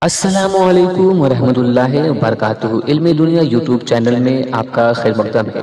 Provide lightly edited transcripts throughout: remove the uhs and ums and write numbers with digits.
السلام علیکم ورحمۃ اللہ وبرکاتہ۔ علم دنیا یوٹیوب چینل میں آپ کا خیر مقدم ہے۔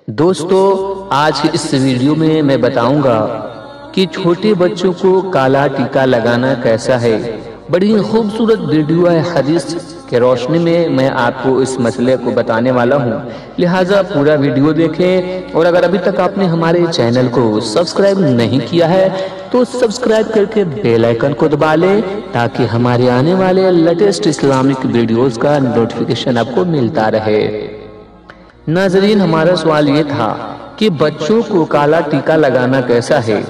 دوستو، آج اس ویڈیو میں میں بتاؤں گا کہ چھوٹے بچوں کو کالا ٹیکا لگانا کیسا ہے۔ بڑی خوبصورت ویڈیو ہے، حدیث کے روشنی میں آپ کو اس مسئلے کو بتانے والا ہوں، لہٰذا پورا ویڈیو دیکھیں۔ اور اگر ابھی تک آپ نے ہمارے چینل کو سبسکرائب نہیں کیا ہے تو سبسکرائب کر کے بیل آئیکن کو دبا لیں تاکہ ہمارے آنے والے لیٹسٹ اسلامک ویڈیوز کا نوٹیفیکیشن آپ کو ملتا رہے۔ ناظرین، ہمارا سوال یہ تھا کہ بچوں کو کالا ٹیکا لگانا کیسا ہے؟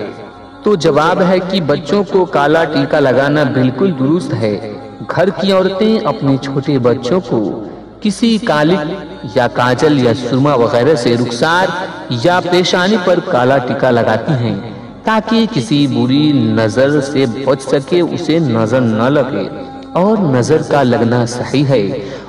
تو جواب ہے کہ بچوں کو کالا ٹیکا لگانا بالکل درست ہے۔ گھر کی عورتیں اپنے چھوٹے بچوں کو کسی کالک یا کاجل یا سرما وغیرہ سے رخسار یا پیشانی پر کالا ٹیکا لگاتی ہیں تاکہ کسی بری نظر سے بچ سکے، اسے نظر نہ لگے۔ اور نظر کا لگنا صحیح ہے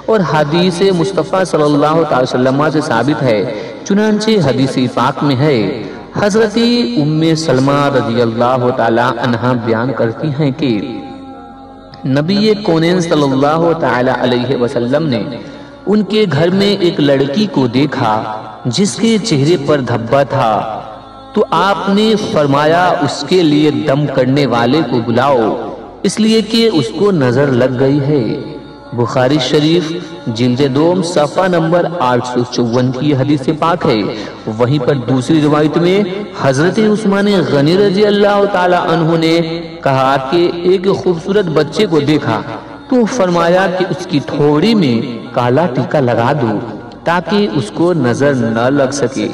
اور حدیث مصطفیٰ صلی اللہ علیہ وسلم سے ثابت ہے۔ چنانچہ حدیث پاک میں ہے، حضرت ام سلمہ رضی اللہ تعالی عنہ بیان کرتی ہیں کہ نبی کونین صلی اللہ تعالی علیہ وسلم نے ان کے گھر میں ایک لڑکی کو دیکھا جس کے چہرے پر دھبا تھا، تو آپ نے فرمایا اس کے لیے دم کرنے والے کو بلاؤ، اس لیے کہ اس کو نظر لگ گئی ہے۔ بخاری شریف جلد دوم صفحہ نمبر 854 کی حدیث پاک ہے۔ وہیں پر دوسری روایت میں حضرت عثمان غنی رضی اللہ تعالی عنہ نے کہا کہ ایک خوبصورت بچے کو دیکھا تو فرمایا کہ اس کی ٹھوڑی میں کالا ٹیکا لگا دو تاکہ اس کو نظر نہ لگ سکے۔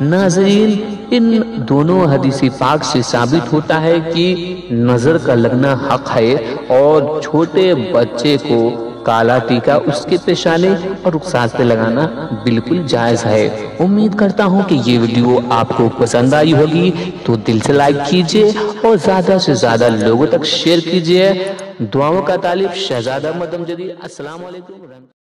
ناظرین، ان دونوں حدیث پاک سے ثابت ہوتا ہے کہ نظر کا لگنا حق ہے اور چھوٹے بچے کو کالا ٹیکا اس کے پیشانے اور رخسار پہ لگانا بالکل جائز ہے۔ امید کرتا ہوں کہ یہ ویڈیو آپ کو پسند آئی ہوگی، تو دل سے لائک کیجئے اور زیادہ سے زیادہ لوگوں تک شیئر کیجئے۔ دعاؤں کا طالب شہزادہ احمد امجدی۔ السلام علیکم۔